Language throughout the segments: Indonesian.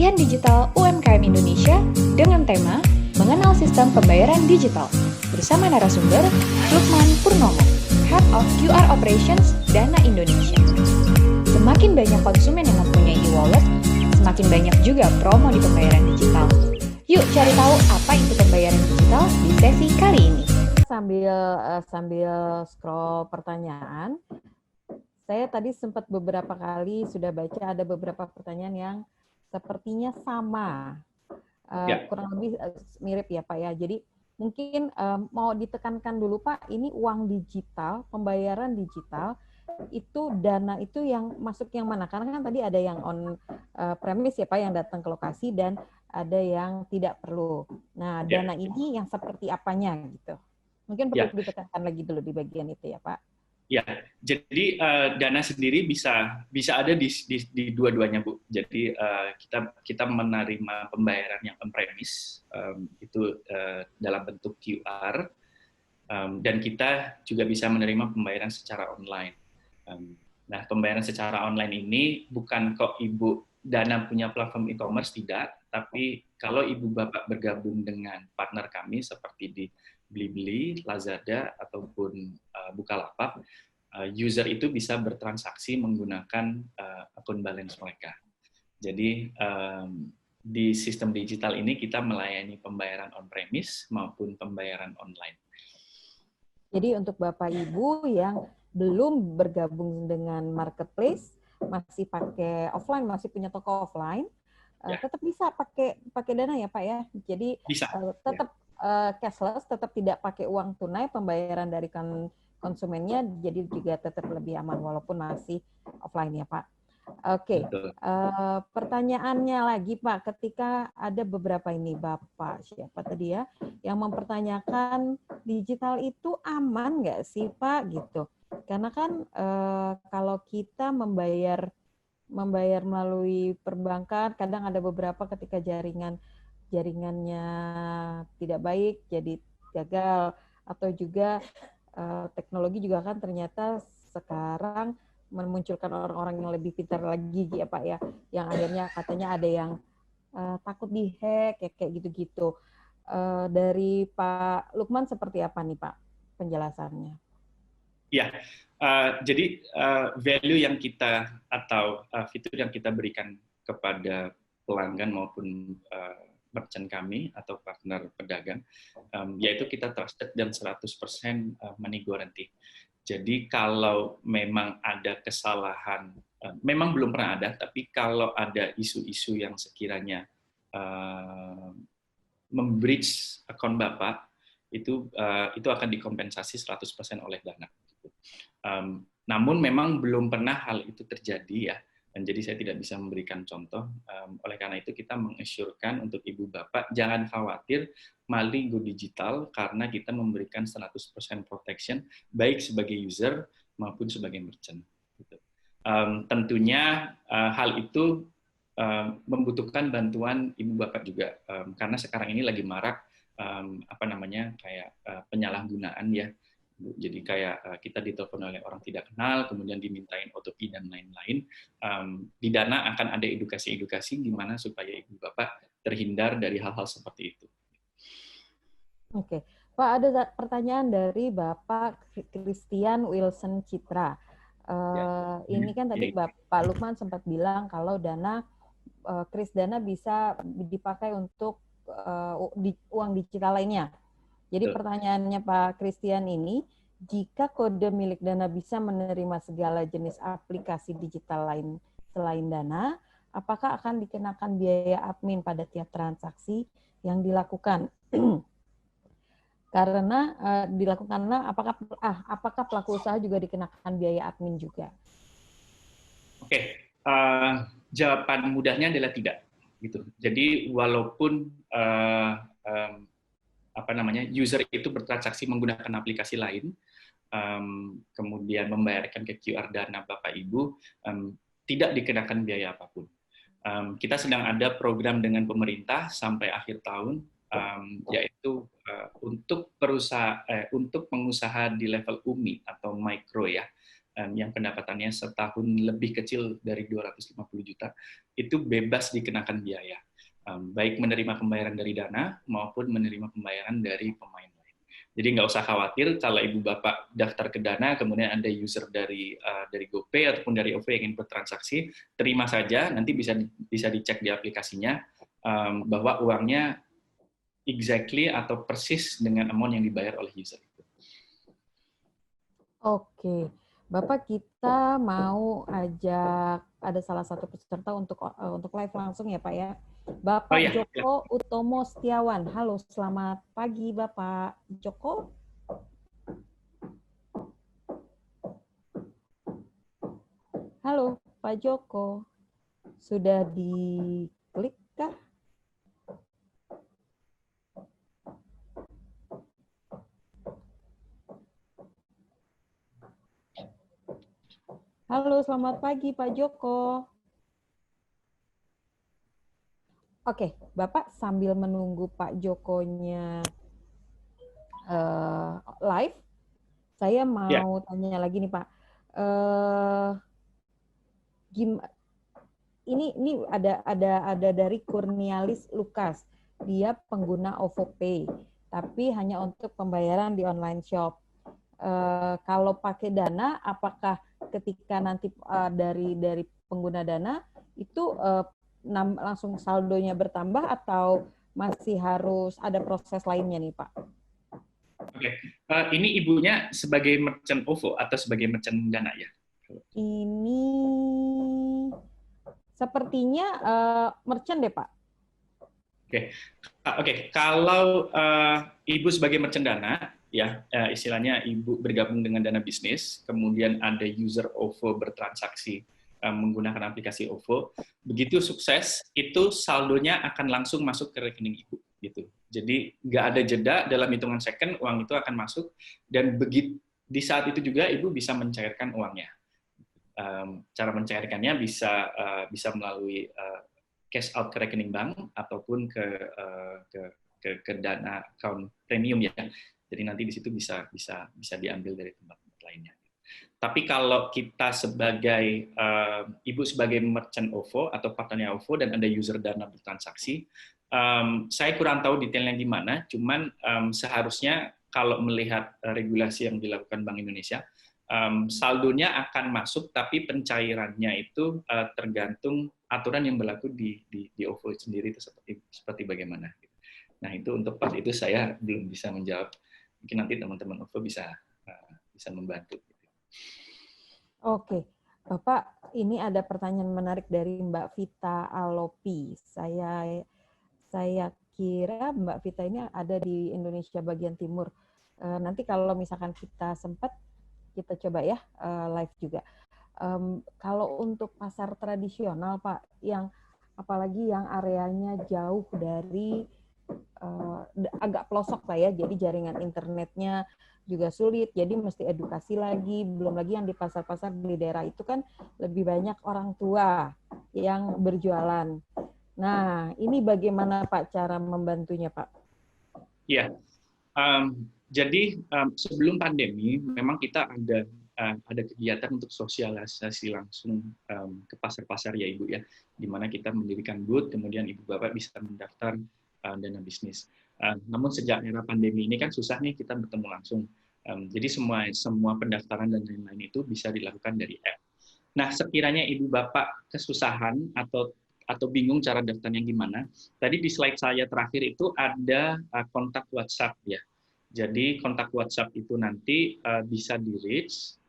Pelatihan Digital UMKM Indonesia dengan tema Mengenal Sistem Pembayaran Digital bersama narasumber Lukman Purnomo, Head of QR Operations Dana Indonesia. Semakin banyak konsumen yang mempunyai e-wallet, semakin banyak juga promo di pembayaran digital. Yuk cari tahu apa itu pembayaran digital di sesi kali ini. Sambil scroll pertanyaan, saya tadi sempat beberapa kali sudah baca ada beberapa pertanyaan yang sepertinya sama, kurang lebih mirip ya Pak ya. Jadi mungkin mau ditekankan dulu Pak, ini uang digital, pembayaran digital, itu dana itu yang masuk yang mana? Karena kan tadi ada yang on premise ya Pak, yang datang ke lokasi dan ada yang tidak perlu. Nah, dana ini yang seperti apanya gitu? Mungkin perlu ditekankan lagi dulu di bagian itu ya Pak. Ya, jadi dana sendiri bisa ada di dua-duanya Bu. Jadi kita menerima pembayaran yang on-premise itu dalam bentuk QR dan kita juga bisa menerima pembayaran secara online. Nah, pembayaran secara online ini bukan kok Ibu Dana punya platform e-commerce, tidak, tapi kalau Ibu Bapak bergabung dengan partner kami seperti di Blibli, Lazada, ataupun Bukalapak, user itu bisa bertransaksi menggunakan akun balance mereka. Jadi di sistem digital ini kita melayani pembayaran on-premise maupun pembayaran online. Jadi untuk Bapak Ibu yang belum bergabung dengan marketplace, masih pakai offline, masih punya toko offline, tetap bisa pakai Dana ya Pak ya. Jadi tetap cashless, tetap tidak pakai uang tunai, pembayaran dari konsumennya, jadi juga tetap lebih aman walaupun masih offline ya Pak. Oke, pertanyaannya lagi Pak, ketika ada beberapa ini Bapak siapa tadi ya yang mempertanyakan digital itu aman nggak sih Pak gitu? Karena kan kalau kita membayar melalui perbankan, kadang ada beberapa ketika jaringannya tidak baik, jadi gagal, atau juga teknologi juga kan ternyata sekarang memunculkan orang-orang yang lebih pintar lagi ya Pak ya, yang akhirnya katanya ada yang takut dihack kayak gitu-gitu. Dari Pak Lukman seperti apa nih Pak penjelasannya? Ya, jadi value yang kita atau fitur yang kita berikan kepada pelanggan maupun merchant kami atau partner pedagang, yaitu kita trusted dan 100% money guarantee. Jadi kalau memang ada kesalahan, memang belum pernah ada, tapi kalau ada isu-isu yang sekiranya membreach akun Bapak, itu akan dikompensasi 100% oleh Dana. Namun memang belum pernah hal itu terjadi ya, dan jadi saya tidak bisa memberikan contoh. Oleh karena itu kita mengassurkan untuk Ibu Bapak jangan khawatir mali go digital karena kita memberikan 100% protection baik sebagai user maupun sebagai merchant. Tentunya hal itu membutuhkan bantuan Ibu Bapak juga karena sekarang ini lagi marak penyalahgunaan ya. Jadi kayak kita ditelepon oleh orang tidak kenal, kemudian dimintain OTP dan lain-lain. Di Dana akan ada edukasi-edukasi gimana supaya Ibu Bapak terhindar dari hal-hal seperti itu. Oke, Pak, ada pertanyaan dari Bapak Christian Wilson Citra. Ini kan tadi Bapak Lukman sempat bilang kalau Dana, Kris Dana bisa dipakai untuk uang digital lainnya. Jadi pertanyaannya Pak Christian ini, jika kode milik Dana bisa menerima segala jenis aplikasi digital lain selain Dana, apakah akan dikenakan biaya admin pada tiap transaksi yang dilakukan? Karena apakah pelaku usaha juga dikenakan biaya admin juga? Oke, jawaban mudahnya adalah tidak. Gitu. Jadi walaupun user itu bertransaksi menggunakan aplikasi lain, kemudian membayarkan ke QR Dana Bapak Ibu, tidak dikenakan biaya apapun. Kita sedang ada program dengan pemerintah sampai akhir tahun, yaitu untuk pengusaha di level UMI atau mikro ya, yang pendapatannya setahun lebih kecil dari 250 juta, itu bebas dikenakan biaya. Baik menerima pembayaran dari Dana maupun menerima pembayaran dari pemain lain. Jadi nggak usah khawatir kalau ibu bapak daftar ke Dana, kemudian ada user dari GoPay ataupun dari OVO yang ingin bertransaksi, terima saja, nanti bisa dicek di aplikasinya bahwa uangnya exactly atau persis dengan amount yang dibayar oleh user. Oke, Bapak, kita mau ajak ada salah satu peserta untuk live langsung ya Pak ya. Bapak Joko Utomo Setiawan. Halo, selamat pagi Bapak Joko. Halo Pak Joko, sudah diklik kah? Halo, selamat pagi Pak Joko. Oke, Bapak sambil menunggu Pak Jokonya live, saya mau tanya lagi nih Pak. Ini ada dari Kurnialis Lukas. Dia pengguna OVO Pay, tapi hanya untuk pembayaran di online shop. Kalau pakai Dana, apakah ketika nanti dari pengguna Dana itu langsung saldonya bertambah atau masih harus ada proses lainnya nih Pak? Oke, ini ibunya sebagai merchant OVO atau sebagai merchant Dana ya? Ini sepertinya merchant deh Pak. Oke. Kalau ibu sebagai merchant Dana, ya istilahnya ibu bergabung dengan Dana bisnis, kemudian ada user OVO bertransaksi menggunakan aplikasi OVO, begitu sukses itu saldonya akan langsung masuk ke rekening ibu, gitu. Jadi nggak ada jeda, dalam hitungan second uang itu akan masuk, dan begitu di saat itu juga ibu bisa mencairkan uangnya. Cara mencairkannya bisa melalui cash out ke rekening bank ataupun ke Dana account premium ya. Jadi nanti di situ bisa diambil dari tempat-tempat lainnya. Tapi kalau kita sebagai ibu sebagai merchant OVO atau partnernya OVO dan ada user Dana bertransaksi, saya kurang tahu detailnya gimana. Cuman seharusnya kalau melihat regulasi yang dilakukan Bank Indonesia, saldonya akan masuk, tapi pencairannya itu tergantung aturan yang berlaku di OVO sendiri itu seperti bagaimana. Nah itu untuk part itu saya belum bisa menjawab. Mungkin nanti teman-teman OVO bisa membantu. Oke, Bapak, ini ada pertanyaan menarik dari Mbak Vita Alopi. Saya kira Mbak Vita ini ada di Indonesia bagian timur. Nanti kalau misalkan kita sempat, kita coba ya live juga. Kalau untuk pasar tradisional, Pak, yang apalagi yang areanya jauh dari agak pelosok lah ya, jadi jaringan internetnya juga sulit, jadi mesti edukasi lagi, belum lagi yang di pasar-pasar di daerah itu kan lebih banyak orang tua yang berjualan. Nah, ini bagaimana Pak cara membantunya Pak? Iya, jadi sebelum pandemi memang kita ada kegiatan untuk sosialisasi langsung ke pasar-pasar ya Ibu ya, di mana kita mendirikan booth, kemudian Ibu Bapak bisa mendaftar Dana bisnis. Namun sejak era pandemi ini kan susah nih kita bertemu langsung. Jadi semua pendaftaran dan lain-lain itu bisa dilakukan dari app. Nah, sekiranya Ibu Bapak kesusahan atau bingung cara daftarnya gimana, tadi di slide saya terakhir itu ada kontak WhatsApp ya. Jadi kontak WhatsApp itu nanti bisa di-reach,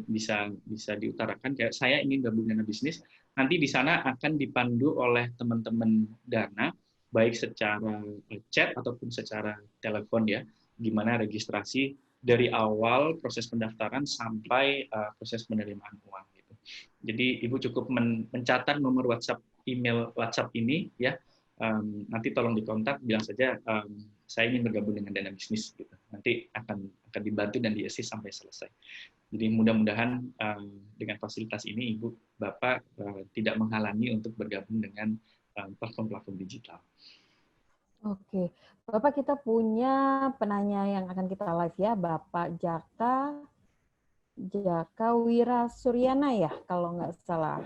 bisa diutarakan kayak saya ingin gabung Dana bisnis, nanti di sana akan dipandu oleh teman-teman Dana, baik secara chat ataupun secara telepon ya, gimana registrasi dari awal proses pendaftaran sampai proses penerimaan uang gitu. Jadi Ibu cukup mencatat nomor WhatsApp, email WhatsApp ini ya. Nanti tolong dikontak, bilang saja saya ingin bergabung dengan Dana bisnis gitu. Nanti akan dibantu dan di-assist sampai selesai. Jadi mudah-mudahan dengan fasilitas ini Ibu Bapak tidak menghalangi untuk bergabung dengan platform-platform digital. Oke, Bapak, kita punya penanya yang akan kita live ya, Bapak Jaka Jaka Wirasuryana ya, kalau nggak salah.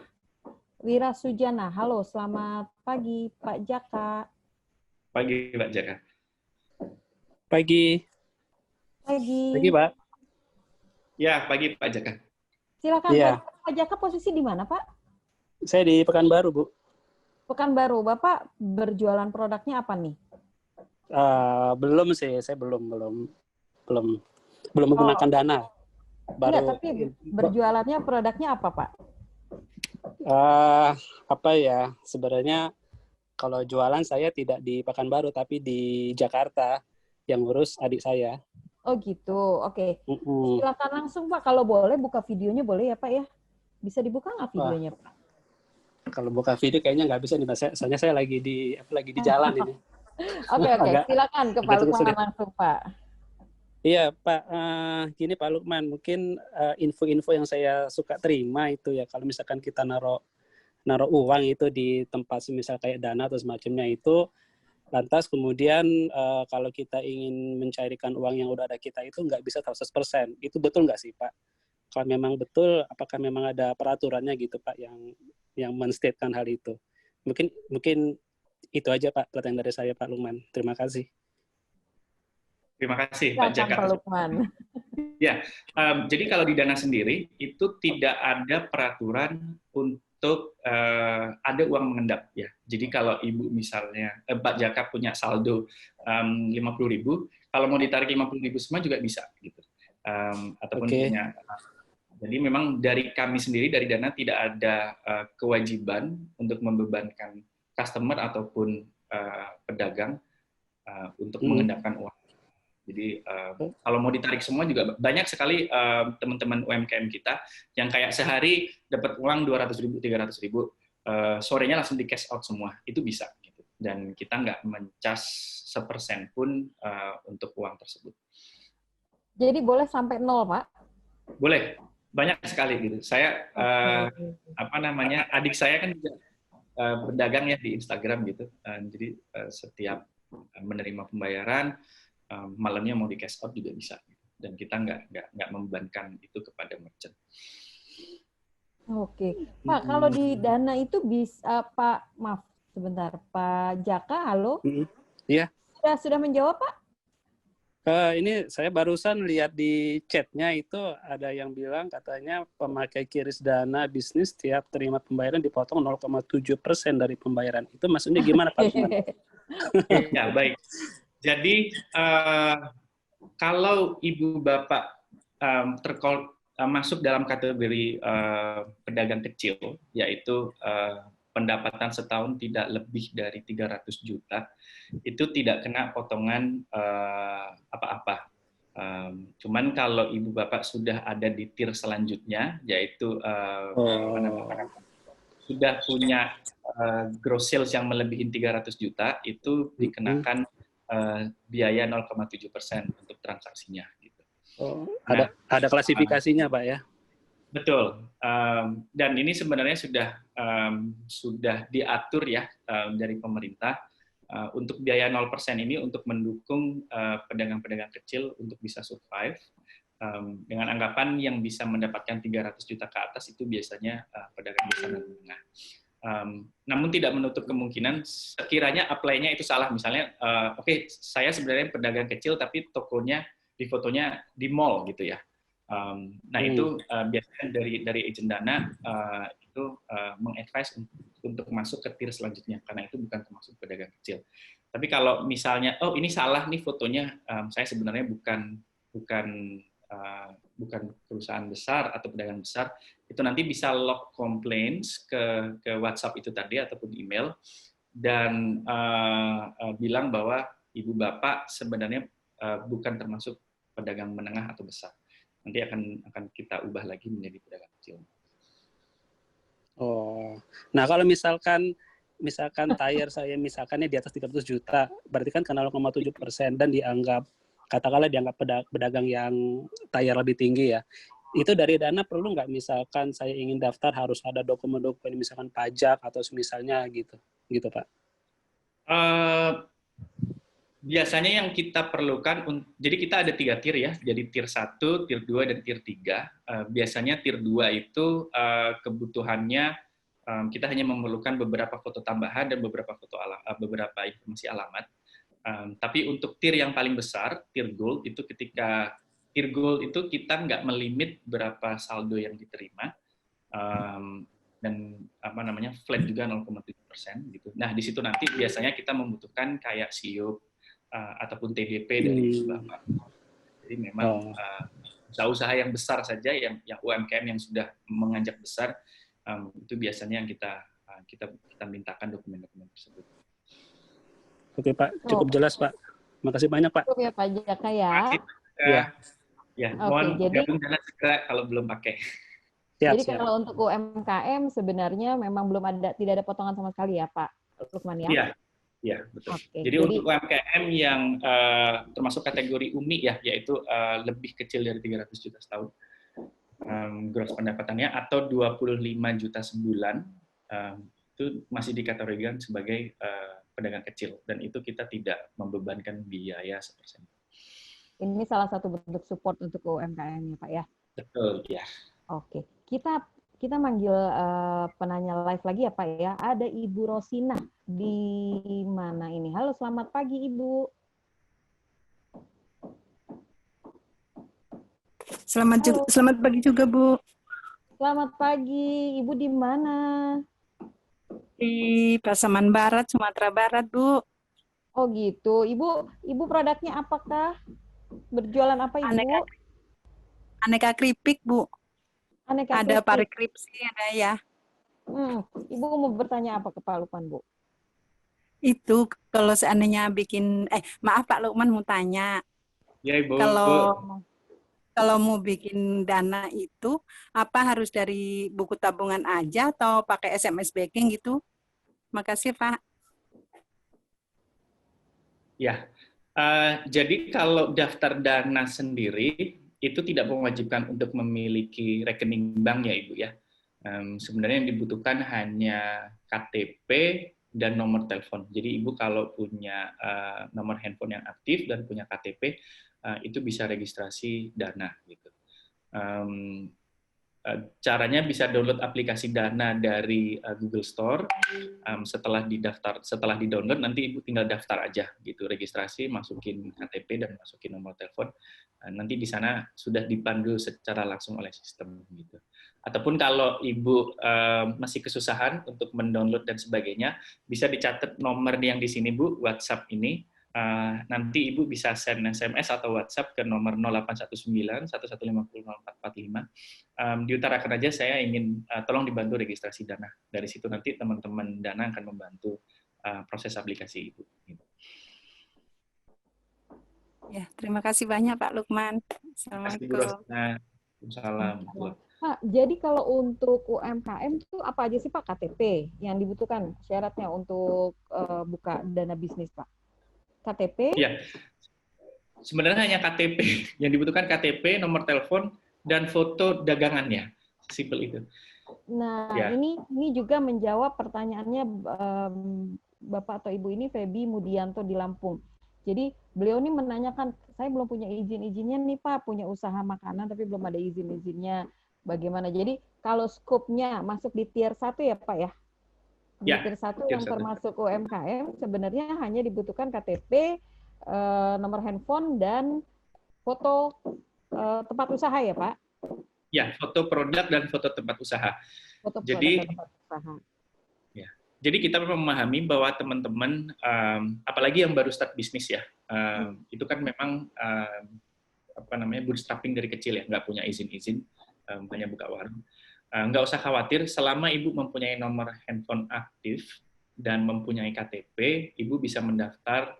Wirasujana, halo, selamat pagi Pak Jaka. Pagi, Pak Jaka. Pagi. Pagi. Pagi, Pak. Ya, pagi Pak Jaka. Silakan, Iya. Pak Jaka posisi di mana, Pak? Saya di Pekanbaru, Bu. Pekanbaru. Bapak berjualan produknya apa nih? Belum sih, saya belum menggunakan dana. Baru. Enggak, tapi berjualannya produknya apa, Pak? Apa ya? Sebenarnya kalau jualan saya tidak di Pekanbaru, tapi di Jakarta yang ngurus adik saya. Oh gitu, oke. Silakan langsung Pak, kalau boleh buka videonya boleh ya Pak ya? Bisa dibuka nggak videonya Pak? Kalau buka video kayaknya nggak bisa nih, Mas. Soalnya saya lagi di jalan ini. Oke, silakan ke Pak Lukman langsung Pak. Iya Pak, gini Pak Lukman, mungkin info-info yang saya suka terima itu ya, kalau misalkan kita naruh uang itu di tempat semisal kayak Dana atau semacamnya itu, lantas kemudian kalau kita ingin mencairkan uang yang udah ada kita itu nggak bisa 100%. Itu betul nggak sih Pak? Kalau memang betul, apakah memang ada peraturannya gitu Pak yang menstatekan hal itu? Mungkin itu aja Pak pertanyaan dari saya Pak Lukman. Terima kasih. Terima kasih Pak Jaka. Pak Lukman. Ya, jadi kalau di Dana sendiri itu tidak ada peraturan untuk ada uang mengendap ya. Jadi kalau Ibu misalnya Pak Jaka punya saldo 50.000, kalau mau ditarik 50.000 semua juga bisa gitu. Ataupun punya. Jadi memang dari kami sendiri dari Dana tidak ada kewajiban untuk membebankan customer ataupun pedagang untuk mengendapkan uang. Jadi kalau mau ditarik semua juga banyak sekali teman-teman UMKM kita yang kayak sehari dapat uang 200.000, 300.000, sorenya langsung di cash out semua, itu bisa. Gitu. Dan kita nggak mencas 1% pun untuk uang tersebut. Jadi boleh sampai 0 Pak? Boleh, banyak sekali gitu. Saya adik saya kan juga berdagang ya di Instagram gitu. Jadi setiap menerima pembayaran malamnya mau di cash out juga bisa, dan kita nggak membebankan itu kepada merchant. Oke, Pak, kalau di Dana itu bisa Pak, maaf sebentar, Pak Jaka, halo? Iya. Sudah menjawab Pak? Ini saya barusan lihat di chatnya itu ada yang bilang katanya pemakai QRIS Dana bisnis tiap terima pembayaran dipotong 0,7% dari pembayaran. Itu maksudnya gimana Pak? Ya baik. Jadi kalau Ibu Bapak masuk dalam kategori pedagang kecil, yaitu pendapatan setahun tidak lebih dari 300 juta, itu tidak kena potongan apa-apa. Cuman kalau Ibu Bapak sudah ada di tier selanjutnya, yaitu sudah punya gross sales yang melebihi 300 juta, itu dikenakan biaya 0,7% untuk transaksinya. Gitu. Ada klasifikasinya, Pak ya? Betul. Dan ini sebenarnya sudah diatur ya dari pemerintah untuk biaya 0% ini untuk mendukung pedagang-pedagang kecil untuk bisa survive. Dengan anggapan yang bisa mendapatkan 300 juta ke atas itu biasanya pedagang besar dan menengah. Namun tidak menutup kemungkinan sekiranya apply-nya itu salah, misalnya oke, saya sebenarnya pedagang kecil tapi tokonya di fotonya di mall gitu ya. Nah itu biasanya dari agent Dana itu mengadvise untuk masuk ke tier selanjutnya karena itu bukan termasuk pedagang kecil. Tapi kalau misalnya ini salah nih fotonya, saya sebenarnya bukan perusahaan besar atau pedagang besar, itu nanti bisa log complaints ke WhatsApp itu tadi ataupun email dan bilang bahwa Ibu Bapak sebenarnya bukan termasuk pedagang menengah atau besar. Nanti akan kita ubah lagi menjadi pedagang kecil. Oh, nah kalau misalkan tire saya misalkannya di atas 300 juta, berarti kan kena 0,7% dan katakanlah dianggap pedagang yang tire lebih tinggi ya. Itu dari Dana perlu nggak misalkan saya ingin daftar harus ada dokumen-dokumen misalkan pajak atau misalnya gitu Pak? Biasanya yang kita perlukan, jadi kita ada 3 tier ya, jadi tier 1, tier 2, dan tier 3. Biasanya tier 2 itu kebutuhannya kita hanya memerlukan beberapa foto tambahan dan beberapa beberapa informasi alamat. Tapi untuk tier yang paling besar, tier gold itu tier gold itu kita nggak melimit berapa saldo yang diterima, dan flat juga 0,7% gitu. Nah di situ nanti biasanya kita membutuhkan kayak SIUP ataupun TDP dari Bapak. Jadi memang usaha-usaha yang besar saja, yang UMKM yang sudah menganjak besar, itu biasanya yang kita mintakan dokumen-dokumen tersebut. Oke Pak, cukup jelas Pak. Makasih banyak Pak. Cukup ya Pak Jaka ya. Ya, mohon gabung Dana segera kalau belum pakai. Jadi kalau untuk UMKM sebenarnya memang tidak ada potongan sama sekali ya Pak Lukman ya? Iya, betul. Jadi untuk UMKM yang termasuk kategori UMI ya, yaitu lebih kecil dari 300 juta setahun gross pendapatannya atau 25 juta sebulan, itu masih dikategorikan sebagai pedagang kecil, dan itu kita tidak membebankan biaya 1%. Ini salah satu bentuk support untuk UMKM ya Pak ya? Betul, ya. Oke, kita manggil penanya live lagi ya Pak ya. Ada Ibu Rosina di mana ini? Halo, selamat pagi Ibu. Selamat pagi juga Bu. Selamat pagi, Ibu di mana? Di Pasaman Barat, Sumatera Barat Bu. Oh gitu, Ibu produknya apakah? Berjualan apa Ibu? Aneka keripik Bu. Aneka ada keripik. pare kripsi, ada ya. Ibu mau bertanya apa ke Pak Lukman, Bu? Itu kalau seandainya bikin, maaf Pak Lukman mau tanya. Ya Ibu. Kalau mau bikin dana itu, apa harus dari buku tabungan aja atau pakai SMS banking gitu? Makasih Pak. Ya, jadi kalau daftar dana sendiri, itu tidak mewajibkan untuk memiliki rekening bank ya Ibu ya. Sebenarnya yang dibutuhkan hanya KTP dan nomor telepon. Jadi Ibu kalau punya nomor handphone yang aktif dan punya KTP, itu bisa registrasi dana gitu. Caranya bisa download aplikasi Dana dari Google Store. Setelah di-download nanti Ibu tinggal daftar aja gitu, registrasi, masukin KTP dan masukin nomor telepon. Nanti di sana sudah dipandu secara langsung oleh sistem gitu. Ataupun kalau Ibu masih kesusahan untuk mendownload dan sebagainya, bisa dicatat nomor yang di sini Bu, WhatsApp ini. Nanti Ibu bisa send SMS atau WhatsApp ke nomor 0819 1150 0445. Diutarakan aja saya ingin tolong dibantu registrasi Dana. Dari situ nanti teman-teman Dana akan membantu proses aplikasi Ibu. Ya, terima kasih banyak Pak Lukman. Assalamualaikum. Salam. Pak, jadi kalau untuk UMKM itu apa aja sih Pak KTP yang dibutuhkan syaratnya untuk buka dana bisnis Pak? KTP? Ya, sebenarnya hanya KTP. Yang dibutuhkan KTP, nomor telepon, dan foto dagangannya. Simpel itu. Nah, ini juga menjawab pertanyaannya Bapak atau Ibu ini, Feby Mudianto di Lampung. Jadi beliau ini menanyakan, saya belum punya izin-izinnya nih Pak, punya usaha makanan tapi belum ada izin-izinnya. Bagaimana? Jadi kalau skopnya masuk di tier 1 ya Pak ya? Di tier 1 yang termasuk UMKM sebenarnya hanya dibutuhkan KTP, nomor handphone, dan foto tempat usaha ya Pak? Ya, foto produk dan foto tempat usaha. Foto jadi, tempat usaha. Ya, jadi kita memahami bahwa teman-teman, apalagi yang baru start bisnis ya, itu kan memang bootstrapping dari kecil ya, nggak punya izin-izin, hanya buka warung. Nggak usah khawatir, selama Ibu mempunyai nomor handphone aktif dan mempunyai KTP, Ibu bisa mendaftar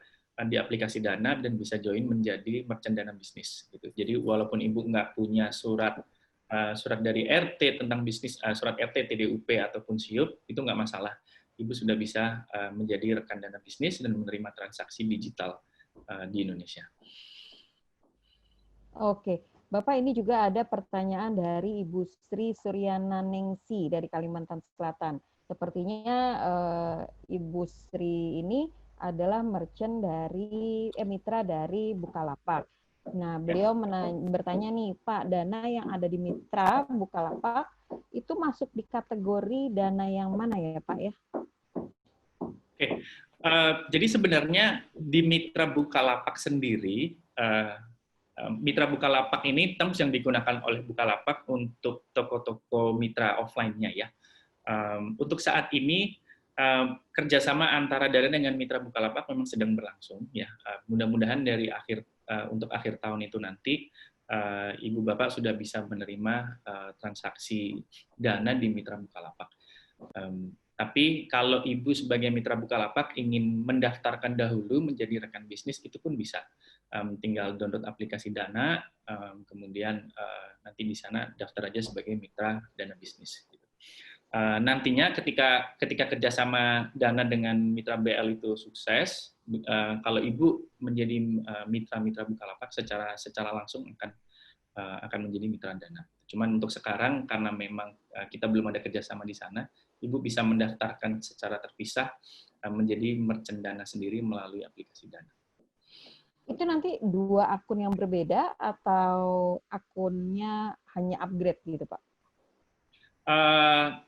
di aplikasi Dana dan bisa join menjadi merchant Dana bisnis. Gitu. Jadi walaupun Ibu nggak punya surat dari RT tentang bisnis, surat RT, TDUP, ataupun SIUP, itu nggak masalah. Ibu sudah bisa menjadi rekan Dana bisnis dan menerima transaksi digital di Indonesia. Oke. Bapak, ini juga ada pertanyaan dari Ibu Sri Suryana Ningsi dari Kalimantan Selatan. Sepertinya Ibu Sri ini adalah merchant dari mitra dari Bukalapak. Nah, beliau bertanya nih, Pak, dana yang ada di mitra Bukalapak itu masuk di kategori dana yang mana ya, Pak ya? Oke, jadi sebenarnya di mitra Bukalapak sendiri, mitra Bukalapak ini terms yang digunakan oleh Bukalapak untuk toko-toko mitra offline-nya ya. Untuk saat ini kerjasama antara Dana dengan mitra Bukalapak memang sedang berlangsung ya. Mudah-mudahan dari untuk akhir tahun itu nanti Ibu Bapak sudah bisa menerima transaksi Dana di mitra Bukalapak. Tapi kalau Ibu sebagai mitra Bukalapak ingin mendaftarkan dahulu menjadi rekan bisnis, itu pun bisa. Tinggal download aplikasi Dana, kemudian nanti di sana daftar aja sebagai mitra Dana bisnis. Nantinya ketika kerjasama Dana dengan mitra BL itu sukses, kalau Ibu menjadi mitra Bukalapak secara langsung akan menjadi mitra Dana. Cuman untuk sekarang karena memang kita belum ada kerjasama di sana, Ibu bisa mendaftarkan secara terpisah menjadi merchant Dana sendiri melalui aplikasi Dana. Itu nanti 2 akun yang berbeda atau akunnya hanya upgrade gitu, Pak?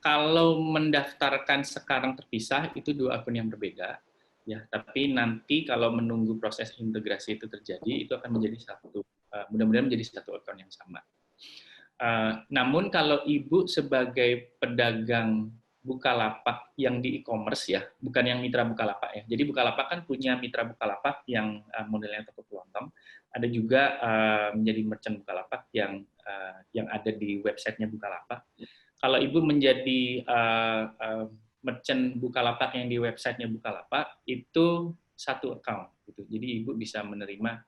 Kalau mendaftarkan sekarang terpisah itu 2 akun yang berbeda, ya. Tapi nanti kalau menunggu proses integrasi itu terjadi, itu akan menjadi mudah-mudahan menjadi satu akun yang sama. Namun kalau Ibu sebagai pedagang Bukalapak yang di e-commerce ya, bukan yang mitra Bukalapak ya. Jadi Bukalapak kan punya mitra Bukalapak yang modelnya toko kelontong, ada juga menjadi merchant Bukalapak yang ada di websitenya Bukalapak. Kalau Ibu menjadi merchant Bukalapak yang di websitenya Bukalapak, itu satu account. Gitu. Jadi Ibu bisa menerima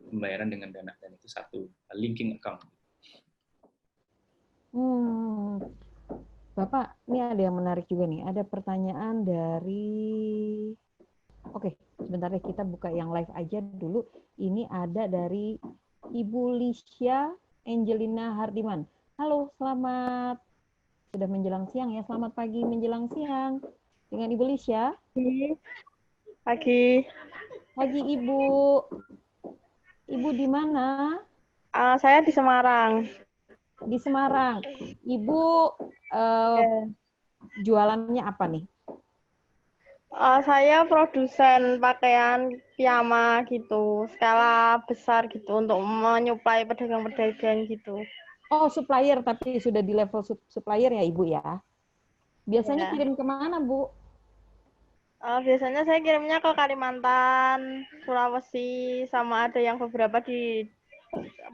pembayaran dengan Dana, dan itu satu linking account. Bapak, ini ada yang menarik juga nih. Ada pertanyaan dari... Oke, sebentar deh kita buka yang live aja dulu. Ini ada dari Ibu Lisya Angelina Hardiman. Halo, selamat sudah menjelang siang ya. Selamat pagi menjelang siang. Dengan Ibu Lisya. Pagi. Pagi Ibu. Ibu di mana? Saya di Semarang. Di Semarang. Ibu jualannya apa nih? Saya produsen pakaian piyama gitu, skala besar gitu untuk menyuplai pedagang-pedagang gitu. Oh, supplier, tapi sudah di level supplier ya Ibu ya? Biasanya kirim kemana, Bu? Biasanya saya kirimnya ke Kalimantan, Sulawesi, sama ada yang beberapa di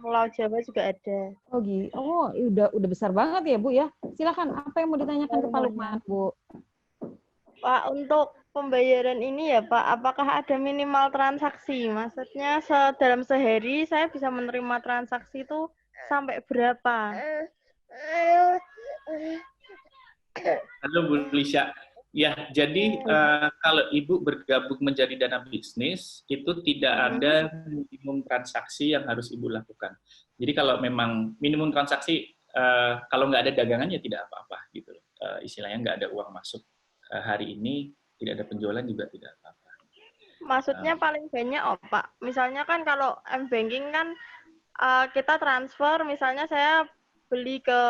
Pulau Jawa juga ada. Oh, udah besar banget ya, Bu ya. Silakan, apa yang mau ditanyakan ke Pak Lukman, Bu? Pak, untuk pembayaran ini ya, Pak, apakah ada minimal transaksi? Maksudnya dalam sehari saya bisa menerima transaksi itu sampai berapa? Halo Bu Lisya. Ya, jadi kalau Ibu bergabung menjadi Dana bisnis, itu tidak ada minimum transaksi yang harus Ibu lakukan. Jadi kalau memang minimum transaksi, kalau nggak ada dagangan ya tidak apa-apa gitu. Istilahnya nggak ada uang masuk hari ini, tidak ada penjualan juga tidak apa-apa. Maksudnya paling banyak, Pak. Misalnya kan kalau M-Banking kan kita transfer, misalnya saya beli ke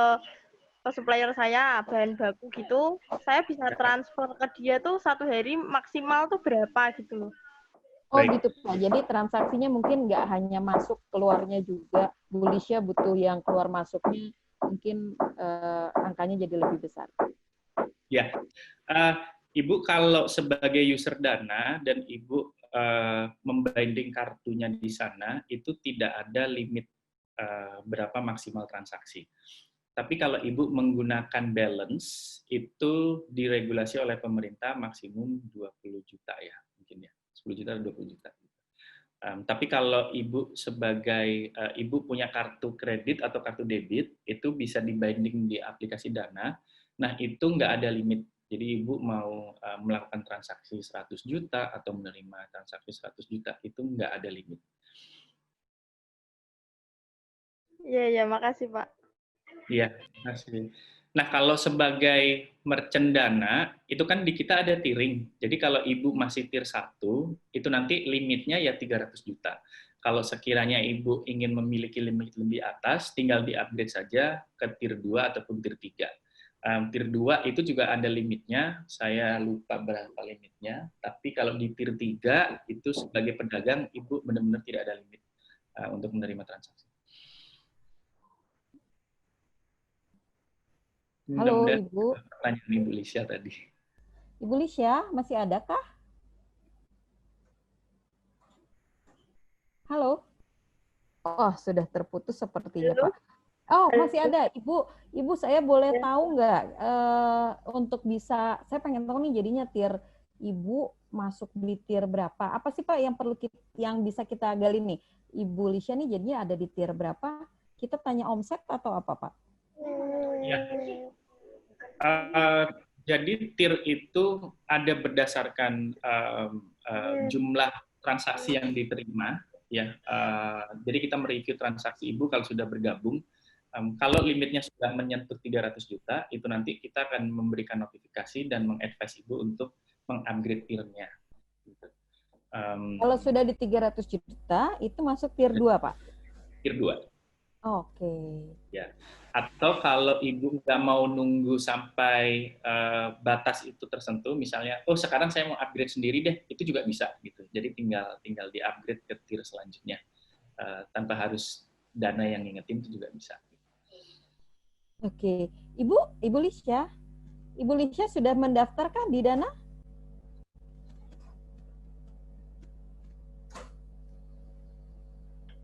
supplier saya bahan baku gitu, saya bisa transfer ke dia tuh satu hari maksimal tuh berapa gitu loh. Oh gitu Pak, jadi transaksinya mungkin nggak hanya masuk keluarnya juga, Bu Lisya butuh yang keluar masuknya mungkin angkanya jadi lebih besar. Ya, Ibu kalau sebagai user Dana dan Ibu membinding kartunya di sana, itu tidak ada limit berapa maksimal transaksi. Tapi kalau Ibu menggunakan balance, itu diregulasi oleh pemerintah maksimum 20 juta ya, mungkin ya, 10 juta atau 20 juta. Tapi kalau Ibu sebagai Ibu punya kartu kredit atau kartu debit, itu bisa dibinding di aplikasi Dana. Nah, itu nggak ada limit. Jadi Ibu mau melakukan transaksi 100 juta atau menerima transaksi 100 juta, itu nggak ada limit. Iya, makasih Pak. Iya, terima kasih. Nah, kalau sebagai merchant Dana, itu kan di kita ada tiering. Jadi kalau Ibu masih tier 1, itu nanti limitnya ya 300 juta. Kalau sekiranya Ibu ingin memiliki limit lebih atas, tinggal di-upgrade saja ke tier 2 ataupun tier 3. Tier 2 itu juga ada limitnya, saya lupa berapa limitnya, tapi kalau di tier 3, itu sebagai pedagang, Ibu benar-benar tidak ada limit untuk menerima transaksi. Halo, Mudah-mudahan Ibu. pertanyaan Ibu Lisha tadi. Ibu Lisha, masih ada kah? Halo? Oh, sudah terputus sepertinya, Halo? Pak. Oh, masih ada. Ibu saya boleh tahu nggak untuk bisa, saya pengen tahu nih jadinya tier Ibu masuk di tier berapa? Apa sih Pak yang perlu yang bisa kita gali nih? Ibu Lisha nih jadinya ada di tier berapa? Kita tanya omset atau apa, Pak? Ya. Jadi tier itu ada berdasarkan jumlah transaksi yang diterima, ya. Jadi kita mereview transaksi Ibu kalau sudah bergabung. Kalau limitnya sudah menyentuh 300 juta, itu nanti kita akan memberikan notifikasi dan meng-advise Ibu untuk meng-upgrade tier-nya. Kalau sudah di 300 juta, itu masuk tier 2, Pak? Tier 2. Oke. Ya. Atau kalau Ibu nggak mau nunggu sampai batas itu tersentuh, misalnya, oh sekarang saya mau upgrade sendiri deh, itu juga bisa gitu. Jadi tinggal di-upgrade ke tier selanjutnya. Tanpa harus Dana yang ngingetin, itu juga bisa. Oke, Ibu Lisha sudah mendaftarkah di Dana?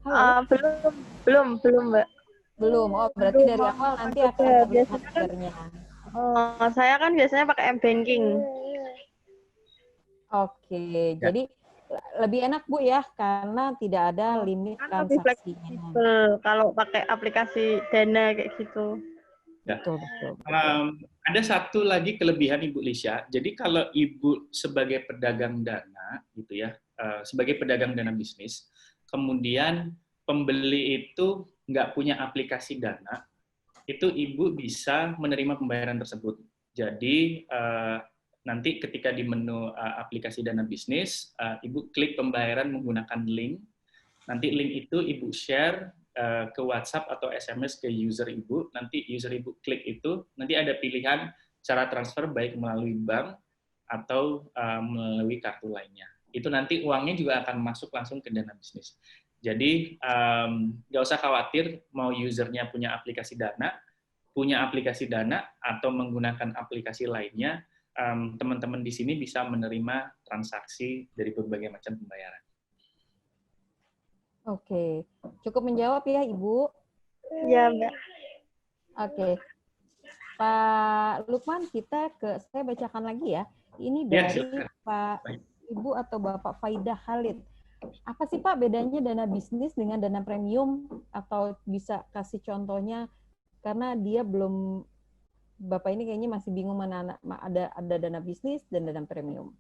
Halo? Belum, Mbak. Belum. Oh, berarti dari awal nanti akan terlihat tier-nya. Saya kan biasanya pakai m-banking. Oke, jadi lebih enak Bu ya karena tidak ada limit Lebih transaksinya. fleksibel kalau pakai aplikasi Dana kayak gitu. Ya. Betul. Ada satu lagi kelebihan Ibu Lisha. Jadi kalau Ibu sebagai pedagang dana, gitu ya, sebagai pedagang dana bisnis, kemudian pembeli itu nggak punya aplikasi dana, itu Ibu bisa menerima pembayaran tersebut. Jadi nanti ketika di menu aplikasi dana bisnis, Ibu klik pembayaran menggunakan link. Nanti link itu Ibu share ke WhatsApp atau SMS ke user Ibu, nanti user Ibu klik itu, nanti ada pilihan cara transfer baik melalui bank atau melalui kartu lainnya. Itu nanti uangnya juga akan masuk langsung ke dana bisnis. Jadi nggak usah khawatir mau usernya punya aplikasi Dana atau menggunakan aplikasi lainnya, teman-teman di sini bisa menerima transaksi dari berbagai macam pembayaran. Oke, cukup menjawab ya Ibu. Iya, Mbak. Oke, Pak Lukman, saya bacakan lagi ya. Ini dari Pak Ibu atau Bapak Faidah Khalid. Apa sih Pak bedanya dana bisnis dengan dana premium? Atau bisa kasih contohnya? Karena dia belum, Bapak ini kayaknya masih bingung mana ada dana bisnis dan dana premium.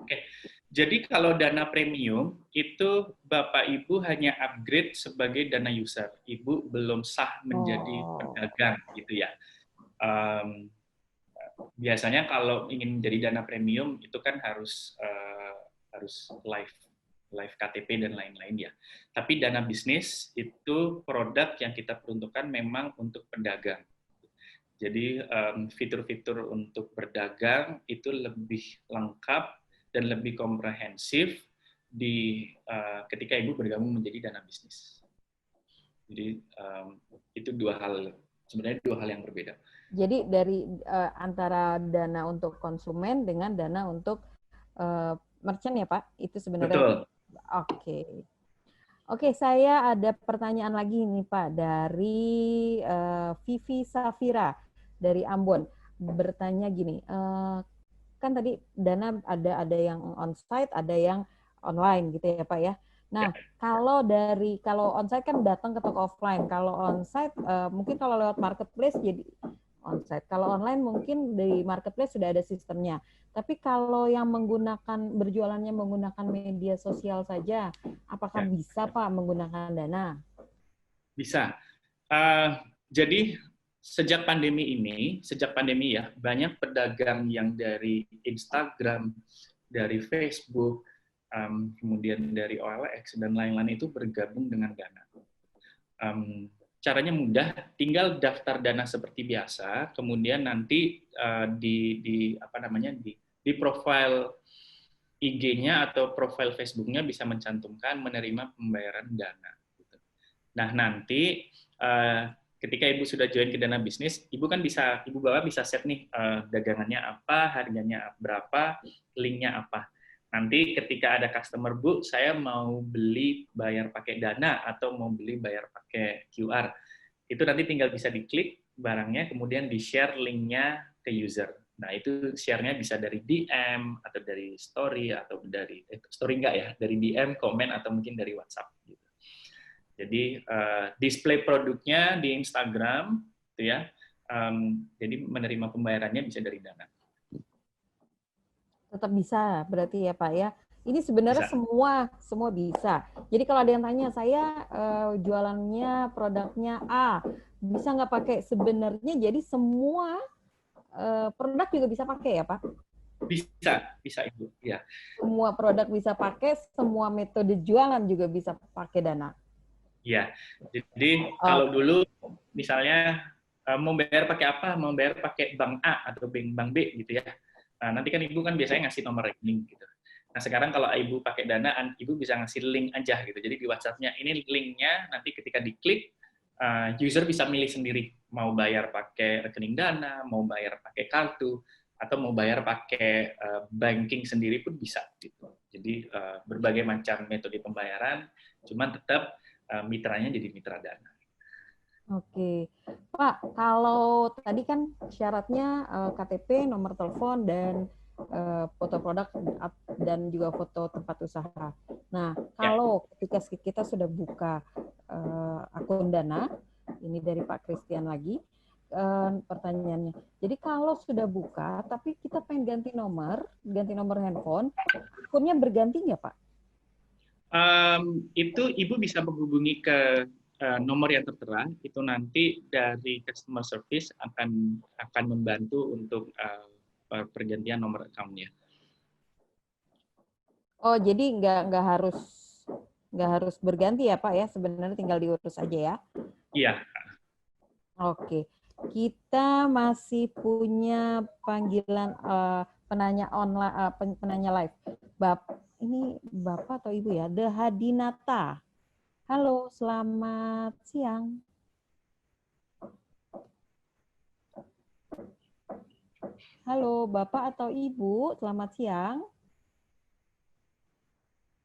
Oke. Jadi kalau dana premium itu Bapak Ibu hanya upgrade sebagai dana user. Ibu belum sah menjadi pedagang gitu ya. Biasanya kalau ingin menjadi dana premium itu kan harus live KTP dan lain-lain ya. Tapi dana bisnis itu produk yang kita peruntukkan memang untuk pedagang. Jadi fitur-fitur untuk berdagang itu lebih lengkap dan lebih komprehensif ketika Ibu bergabung menjadi dana bisnis. Jadi itu sebenarnya dua hal yang berbeda. Jadi dari antara dana untuk konsumen dengan dana untuk merchant ya Pak, itu sebenarnya. Betul. Oke, saya ada pertanyaan lagi nih Pak dari Vivi Safira dari Ambon, bertanya gini. Kan tadi dana ada yang on-site, ada yang online gitu ya Pak ya. Nah, kalau on-site kan datang ke toko offline. Kalau on-site mungkin kalau lewat marketplace jadi on-site. Kalau online mungkin di marketplace sudah ada sistemnya. Tapi kalau yang berjualannya menggunakan media sosial saja, apakah bisa Pak menggunakan dana? Bisa. Jadi sejak pandemi ya, banyak pedagang yang dari Instagram, dari Facebook, kemudian dari OLX dan lain-lain itu bergabung dengan Dana. Caranya mudah, tinggal daftar Dana seperti biasa, kemudian nanti di profil IG-nya atau profil Facebook-nya bisa mencantumkan menerima pembayaran Dana. Nah, nanti ketika Ibu sudah join ke Dana Bisnis, Ibu Bapak bisa set nih dagangannya apa, harganya berapa, linknya apa. Nanti ketika ada customer, Bu, saya mau beli bayar pakai Dana atau mau beli bayar pakai QR, itu nanti tinggal bisa diklik barangnya, kemudian di-share linknya ke user. Nah, itu share-nya bisa dari DM, atau dari story, atau dari, story enggak ya, dari DM, komen, atau mungkin dari WhatsApp. Gitu. Jadi, display produknya di Instagram, gitu ya. Jadi, menerima pembayarannya bisa dari Dana. Tetap bisa, berarti ya Pak ya. Ini sebenarnya semua bisa. Jadi kalau ada yang tanya, saya jualannya, produknya A, bisa nggak pakai? Sebenarnya jadi semua produk juga bisa pakai ya Pak? Bisa Ibu. Ya. Semua produk bisa pakai, semua metode jualan juga bisa pakai Dana. Iya. Jadi kalau dulu misalnya mau bayar pakai apa? Mau bayar pakai bank A atau bank B gitu ya. Nah, nanti kan Ibu kan biasanya ngasih nomor rekening gitu. Nah, sekarang kalau Ibu pakai Dana, Ibu bisa ngasih link aja gitu. Jadi di WhatsApp-nya ini linknya, nanti ketika diklik, user bisa milih sendiri mau bayar pakai rekening Dana, mau bayar pakai kartu, atau mau bayar pakai banking sendiri pun bisa gitu. Jadi berbagai macam metode pembayaran, cuman tetap mitranya jadi mitra Dana. Oke, Pak, kalau tadi kan syaratnya KTP, nomor telepon, dan foto produk dan juga foto tempat usaha. Nah, kalau ketika kita sudah buka akun Dana, ini dari Pak Christian lagi, pertanyaannya. Jadi kalau sudah buka, tapi kita pengen ganti nomor handphone, akunnya berganti nggak Pak? Itu Ibu bisa menghubungi ke nomor yang tertera, itu nanti dari customer service akan membantu untuk pergantian nomor account-nya. Oh, jadi nggak harus berganti ya Pak ya, sebenarnya tinggal diurus aja ya? Iya. Oke, kita masih punya panggilan penanya online, penanya live. Ini Bapak atau Ibu ya? The Hadinata. Halo, selamat siang. Halo, Bapak atau Ibu, selamat siang.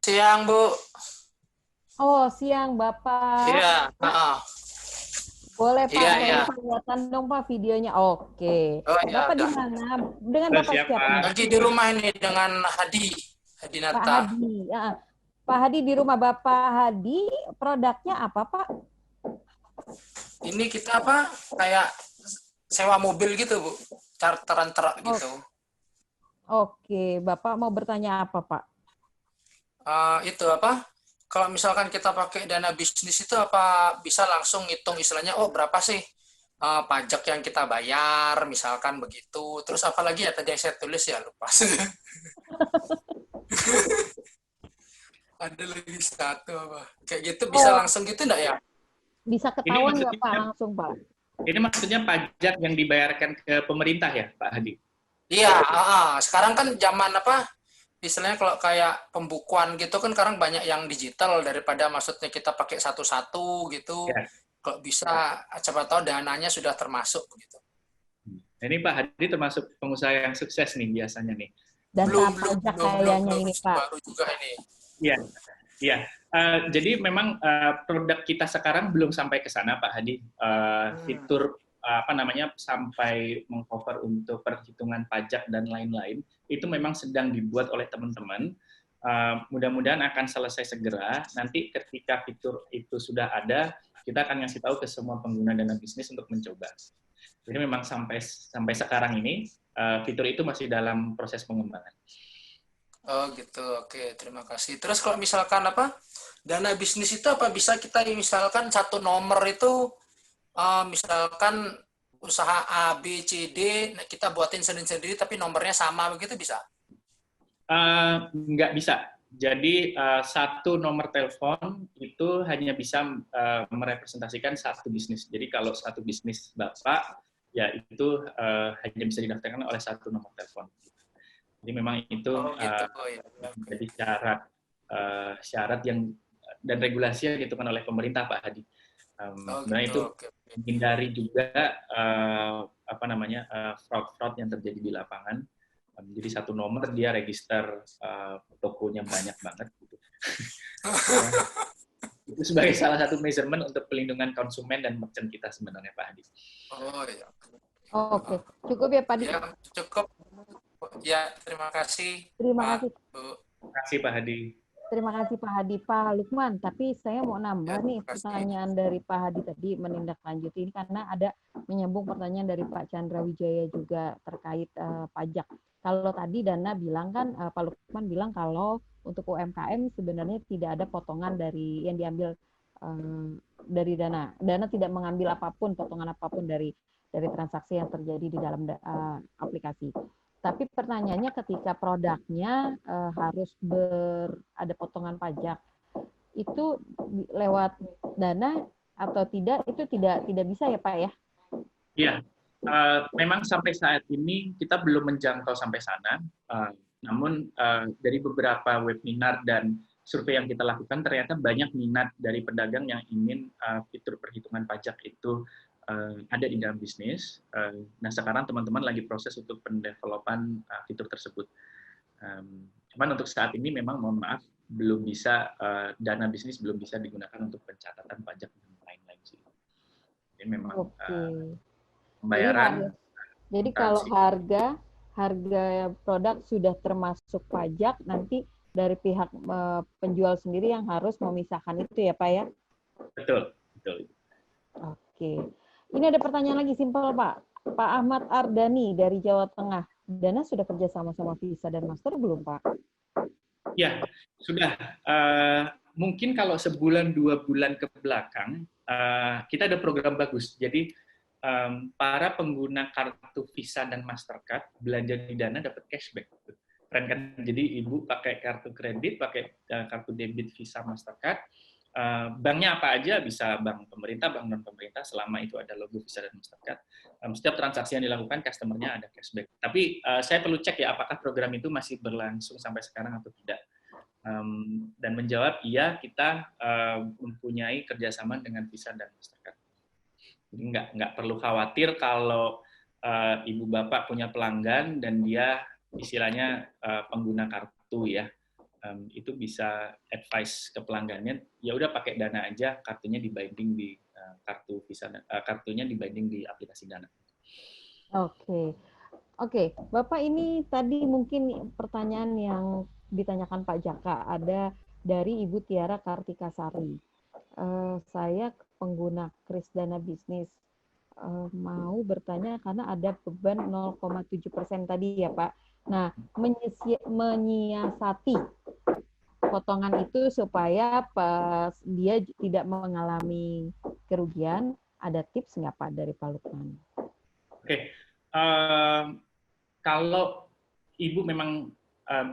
Siang, Bu. Oh, siang, Bapak. Iya. Boleh, Pak. Iya. Kelihatan dong, Pak, videonya. Oke. Oh, iya, Bapak di mana? Dengan Bapak siapa? Lagi di rumah ini dengan Hadi Nata. Pak Hadi. Ya. Pak Hadi di rumah Bapak Hadi, produknya apa, Pak? Ini kita kayak sewa mobil gitu, Bu. Charteran truk gitu. Oke, Bapak mau bertanya apa, Pak? Itu kalau misalkan kita pakai Dana Bisnis itu apa bisa langsung ngitung istilahnya, berapa sih pajak yang kita bayar, misalkan begitu. Terus apalagi ya tadi yang saya tulis ya, lupa. Ada lagi satu kayak gitu bisa langsung gitu enggak ya? Bisa ketahuan nggak Pak langsung Pak? Ini maksudnya pajak yang dibayarkan ke pemerintah ya Pak Hadi? Iya, sekarang kan zaman istilahnya kalau kayak pembukuan gitu kan sekarang banyak yang digital daripada maksudnya kita pakai satu-satu gitu. Ya. Kalau bisa siapa tahu dananya sudah termasuk gitu. Ini Pak Hadi termasuk pengusaha yang sukses nih biasanya nih. Dan belum kayaknya ini Pak. Baru juga ini. Iya. Jadi memang produk kita sekarang belum sampai ke sana Pak Hadi. Fitur sampai mengcover untuk perhitungan pajak dan lain-lain itu memang sedang dibuat oleh teman-teman. Mudah-mudahan akan selesai segera. Nanti ketika fitur itu sudah ada, kita akan ngasih tahu ke semua pengguna Dana Bisnis untuk mencoba. Jadi memang sampai sekarang ini fitur itu masih dalam proses pengembangan. Oh gitu, oke, terima kasih. Terus kalau misalkan Dana Bisnis itu bisa kita misalkan satu nomor itu misalkan usaha A, B, C, D, kita buatin sendiri-sendiri tapi nomornya sama begitu bisa? Nggak bisa. Jadi satu nomor telepon itu hanya bisa merepresentasikan satu bisnis. Jadi kalau satu bisnis Bapak, ya itu hanya bisa didaftarkan oleh satu nomor telepon. Jadi memang itu jadi syarat yang dan regulasi yang ditentukan oleh pemerintah, Pak Hadi. Sebenarnya itu menghindari juga fraud-fraud yang terjadi di lapangan. Jadi satu nomor dia register tokonya banyak banget gitu. Itu sebagai salah satu measurement untuk pelindungan konsumen dan merchant kita sebenarnya, Pak Hadi. Oh iya. Oke, cukup ya Pak Hadi. Ya, cukup. Ya, terima kasih. Terima Pak, kasih. Bu. Terima kasih Pak Hadi. Terima kasih Pak Hadi. Pak Lukman, tapi saya mau nambah nih pertanyaan dari Pak Hadi tadi menindaklanjuti ini karena ada menyambung pertanyaan dari Pak Chandra Wijaya juga terkait pajak. Kalau tadi Dana bilang kan, Pak Lukman bilang kalau untuk UMKM sebenarnya tidak ada potongan dari yang diambil dari Dana. Dana tidak mengambil apapun, potongan apapun dari transaksi yang terjadi di dalam aplikasi. Tapi pertanyaannya ketika produknya harus ada potongan pajak, itu lewat Dana atau tidak, itu tidak bisa ya Pak ya? Iya, memang sampai saat ini kita belum menjangkau sampai sana. Namun dari beberapa webinar dan survei yang kita lakukan, ternyata banyak minat dari pedagang yang ingin fitur perhitungan pajak itu ada di dalam bisnis. Nah, sekarang teman-teman lagi proses untuk pendevelopan fitur tersebut. Cuman untuk saat ini memang mohon maaf belum bisa dana bisnis belum bisa digunakan untuk pencatatan pajak dan lain-lain sih. Jadi memang pembayaran. Jadi kalau harga produk sudah termasuk pajak, nanti dari pihak penjual sendiri yang harus memisahkan itu ya Pak ya? Betul. Oke. Ini ada pertanyaan lagi simpel Pak. Pak Ahmad Ardani dari Jawa Tengah. Dana sudah kerja sama Visa dan Master belum Pak? Ya, sudah. Mungkin kalau sebulan 2 bulan ke belakang, kita ada program bagus. Jadi para pengguna kartu Visa dan Mastercard belanja di Dana dapat cashback. Keren kan? Jadi Ibu pakai kartu kredit, pakai kartu debit Visa Mastercard, banknya apa aja, bisa bank pemerintah, bank non-pemerintah, selama itu ada logo Visa dan Mastercard. Setiap transaksi yang dilakukan, customer-nya ada cashback. Tapi saya perlu cek ya, apakah program itu masih berlangsung sampai sekarang atau tidak. Dan menjawab, iya, kita mempunyai kerjasama dengan Visa dan Mastercard. Jadi nggak perlu khawatir kalau Ibu Bapak punya pelanggan dan dia istilahnya pengguna kartu ya. Itu bisa advice ke pelanggannya, ya udah pakai Dana aja, kartunya dibinding di kartu Visa, kartunya dibinding di aplikasi Dana. Oke, Bapak ini tadi mungkin pertanyaan yang ditanyakan Pak Jaka ada dari Ibu Tiara Kartikasari. Saya pengguna Kris Dana Bisnis mau bertanya karena ada beban 0,7% tadi ya Pak. Nah, menyiasati potongan itu supaya pas dia tidak mengalami kerugian, ada tips nggak Pak dari Pak Lukman? Oke. Kalau Ibu memang